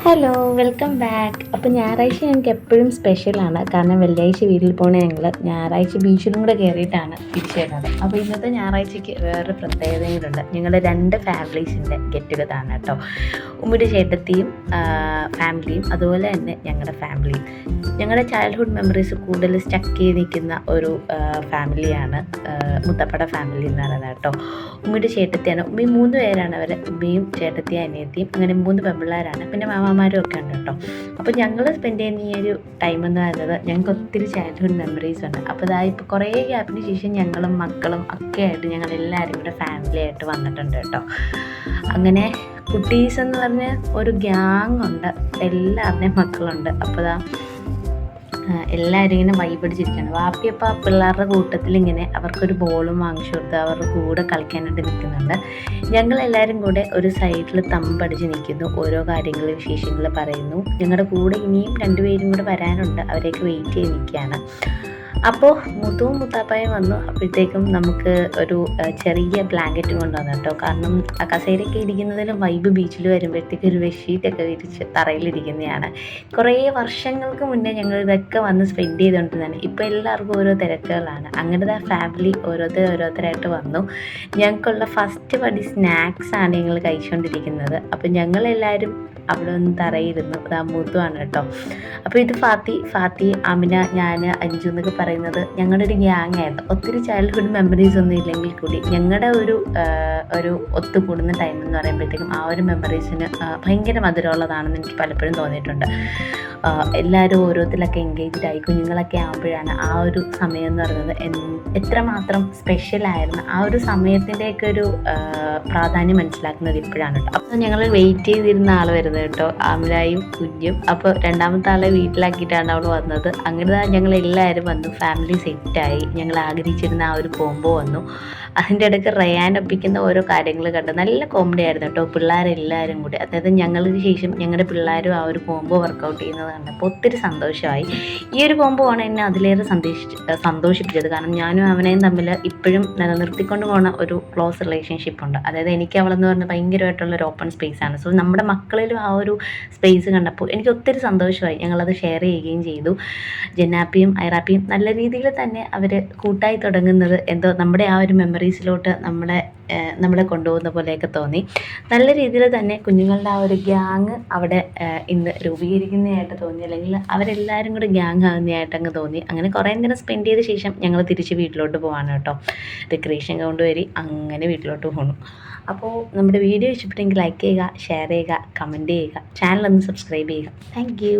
Hello, welcome back. അപ്പോൾ ഞായറാഴ്ച ഞങ്ങൾക്ക് എപ്പോഴും സ്പെഷ്യലാണ്. കാരണം വെള്ളിയാഴ്ച വീട്ടിൽ പോകണ ഞങ്ങൾ ഞായറാഴ്ച ബീച്ചിലും കൂടെ കയറിയിട്ടാണ് തിരിച്ചു വരുന്നത്. അപ്പോൾ ഇന്നത്തെ ഞായറാഴ്ചയ്ക്ക് വേറെ പ്രത്യേകതകളുണ്ട്. ഞങ്ങളുടെ 2 ഫാമിലീസിൻ്റെ ഗെറ്റ് ടുഗതാണ് കേട്ടോ. ഉമ്മിയുടെ ചേട്ടത്തിയും ഫാമിലിയും, അതുപോലെ തന്നെ ഞങ്ങളുടെ ഫാമിലിയും. ഞങ്ങളുടെ ചൈൽഡ്ഹുഡ് മെമ്മറീസ് കൂടുതൽ സ്റ്റക്ക് ചെയ്ത് നിൽക്കുന്ന ഒരു ഫാമിലിയാണ് മുത്തപ്പട ഫാമിലി എന്ന് പറയുന്നത് കേട്ടോ. ഉമ്മിയുടെ ചേട്ടത്തിയാണ്. ഉമ്മി 3 പേരാണ് അവർ. ഉമ്മയും ചേട്ടത്തിയും അനിയത്തിയും, അങ്ങനെ 3 പെൺപിള്ളേരാണ്. പിന്നെ മാമാമാരും ഒക്കെ ഉണ്ട് കേട്ടോ. അപ്പോൾ ഞങ്ങൾ സ്പെൻഡ് ചെയ്യുന്ന ഈ ഒരു ടൈം എന്ന് പറയുന്നത് ഞങ്ങൾക്ക് ഒത്തിരി ചൈൽഡ്ഹുഡ് മെമ്മറീസ് ഉണ്ട്. അപ്പോൾ ഇതാ ഇപ്പോൾ കുറേ ഗ്യാപ്പിന് ശേഷം ഞങ്ങളും മക്കളും ഒക്കെ ആയിട്ട് ഞങ്ങളെല്ലാവരും കൂടെ ഫാമിലി ആയിട്ട് വന്നിട്ടുണ്ട് കേട്ടോ. അങ്ങനെ കുട്ടീസ് എന്ന് പറഞ്ഞ ഒരു ഗ്യാങ് ഉണ്ട്, എല്ലാവരുടെയും മക്കളുണ്ട്. അപ്പോൾ ഇതാ എല്ലാവരും ഇങ്ങനെ വൈബടിച്ചിരിക്കുകയാണ്. വാപ്പിയപ്പോൾ ആ പിള്ളേരുടെ കൂട്ടത്തിൽ ഇങ്ങനെ അവർക്കൊരു ബോളും വാങ്ങിച്ചു കൊടുത്ത് അവരുടെ കൂടെ കളിക്കാനായിട്ട് നിൽക്കുന്നുണ്ട്. ഞങ്ങളെല്ലാവരും കൂടെ ഒരു സൈഡിൽ തമ്പടിച്ച് നിൽക്കുന്നു, ഓരോ കാര്യങ്ങൾ വിശേഷങ്ങൾ പറയുന്നു. ഞങ്ങളുടെ കൂടെ ഇനിയും 2 പേരും കൂടെ വരാനുണ്ട്, അവരെയൊക്കെ വെയിറ്റ് ചെയ്ത് നിൽക്കുകയാണ്. അപ്പോൾ മുത്തുവും മുത്താപ്പായും വന്നു. അപ്പോഴത്തേക്കും നമുക്ക് ഒരു ചെറിയ ബ്ലാങ്കറ്റും കൊണ്ടുവന്നു കേട്ടോ. കാരണം കസേരയൊക്കെ ഇരിക്കുന്നതിലും വൈബ് ബീച്ചിൽ വരുമ്പോഴത്തേക്ക് ഒരു ബെഡ്ഷീറ്റൊക്കെ വിരിച്ച് തറയിലിരിക്കുന്നതാണ്. കുറേ വർഷങ്ങൾക്ക് മുന്നേ ഞങ്ങൾ ഇതൊക്കെ വന്ന് സ്പെൻഡ് ചെയ്തുകൊണ്ടിരുന്നതാണ്. ഇപ്പോൾ എല്ലാവർക്കും ഓരോ തിരക്കുകളാണ്. അങ്ങനത്തെ ഫാമിലി ഓരോരുത്തരായിട്ട് വന്നു. ഞങ്ങൾക്കുള്ള ഫസ്റ്റ് പടി സ്നാക്സാണ് ഞങ്ങൾ കഴിച്ചുകൊണ്ടിരിക്കുന്നത്. അപ്പോൾ ഞങ്ങളെല്ലാവരും അവിടെ ഒന്ന് തറയിരുന്നു. അത് മൂത്തുമാണ് കേട്ടോ. അപ്പോൾ ഇത് ഫാത്തി, അമിന, ഞാൻ, അഞ്ചു എന്നൊക്കെ പറയുന്നത് ഞങ്ങളുടെ ഒരു ഗ്യാങ് ആയിരുന്നു. ഒത്തിരി ചൈൽഡ്ഹുഡ് മെമ്മറീസ് ഒന്നും ഇല്ലെങ്കിൽ കൂടി ഞങ്ങളുടെ ഒരു ഒത്തുകൂടുന്ന ടൈം എന്ന് പറയുമ്പോഴത്തേക്കും ആ ഒരു മെമ്മറീസിന് ഭയങ്കര മധുരമുള്ളതാണെന്ന് എനിക്ക് പലപ്പോഴും തോന്നിയിട്ടുണ്ട്. എല്ലാവരും ഓരോരുത്തരിലൊക്കെ എൻഗേജ്ഡ് ആയി കുഞ്ഞുങ്ങളൊക്കെ ആകുമ്പോഴാണ് ആ ഒരു സമയം എന്ന് പറയുന്നത് എത്രമാത്രം സ്പെഷ്യലായിരുന്നു. ആ ഒരു സമയത്തിൻ്റെയൊക്കെ ഒരു പ്രാധാന്യം മനസ്സിലാക്കുന്നത് ഇപ്പോഴാണ് കേട്ടോ. അപ്പോൾ ഞങ്ങൾ വെയിറ്റ് ചെയ്തിരുന്ന ആൾ വരുന്നത് കേട്ടോ, ആമിലായും കുഞ്ഞും. അപ്പോൾ 2ാമത്തെ ആളെ വീട്ടിലാക്കിയിട്ടാണ് അവൾ വന്നത്. അങ്ങനെ ഞങ്ങൾ എല്ലാവരും വന്നു, ഫാമിലി സെറ്റായി. ഞങ്ങൾ ആഗ്രഹിച്ചിരുന്ന ആ ഒരു കോംബോ വന്നു. അതിൻ്റെ ഇടയ്ക്ക് റയാൻ ഒപ്പിക്കുന്ന ഓരോ കാര്യങ്ങൾ കണ്ട് നല്ല കോമഡി ആയിരുന്നു കേട്ടോ. പിള്ളേരെല്ലാവരും കൂടി, അതായത് ഞങ്ങൾക്ക് ശേഷം ഞങ്ങളുടെ പിള്ളേരും ആ ഒരു കോംബോ വർക്കൗട്ട് ചെയ്യുന്നത് കണ്ടപ്പോൾ ഒത്തിരി സന്തോഷമായി. ഈ ഒരു കോംബോ ആണ് എന്നെ അതിലേറെ സന്തോഷിപ്പിച്ചത്. കാരണം ഞാനും അവനെയും തമ്മിൽ ഇപ്പോഴും നിലനിർത്തിക്കൊണ്ട് പോകുന്ന ഒരു ക്ലോസ് റിലേഷൻഷിപ്പ് ഉണ്ട്. അതായത് എനിക്ക് അവളെന്ന് പറഞ്ഞാൽ ഭയങ്കരമായിട്ടുള്ളൊരു ഓപ്പൺ സ്പേസാണ്. സോ നമ്മുടെ മക്കളിലും ആ ഒരു സ്പേസ് കണ്ടപ്പോൾ എനിക്ക് ഒത്തിരി സന്തോഷമായി. ഞങ്ങളത് ഷെയർ ചെയ്യുകയും ചെയ്തു. ജന്നാപ്പിയും ഐറാപ്പിയും നല്ല രീതിയിൽ തന്നെ അവർ കൂട്ടായി തുടങ്ങുന്നത് എന്തോ നമ്മുടെ ആ ഒരു മെമ്മറീസിലോട്ട് നമ്മളെ കൊണ്ടുപോകുന്ന പോലെയൊക്കെ തോന്നി. നല്ല രീതിയിൽ തന്നെ കുഞ്ഞുങ്ങളുടെ ആ ഒരു ഗ്യാങ് അവിടെ ഇന്ന് രൂപീകരിക്കുന്നതായിട്ട് തോന്നി, അല്ലെങ്കിൽ അവരെല്ലാവരും കൂടെ ഗ്യാങ് ആകുന്നതായിട്ട് അങ്ങ് തോന്നി. അങ്ങനെ കുറേ നേരം സ്പെൻഡ് ചെയ്ത ശേഷം ഞങ്ങൾ തിരിച്ച് വീട്ടിലോട്ട് പോവാണ് കേട്ടോ. റിക്രിയേഷൻ കൊണ്ടുവരി അങ്ങനെ വീട്ടിലോട്ട് പോകണം. അപ്പോൾ നമ്മുടെ വീഡിയോ ഇഷ്ടപ്പെട്ടെങ്കിൽ ലൈക്ക് ചെയ്യുക, ഷെയർ ചെയ്യുക, കമൻറ്റ് ചെയ്യുക, ചാനൽ ഒന്ന് സബ്സ്ക്രൈബ് ചെയ്യുക. Thank you.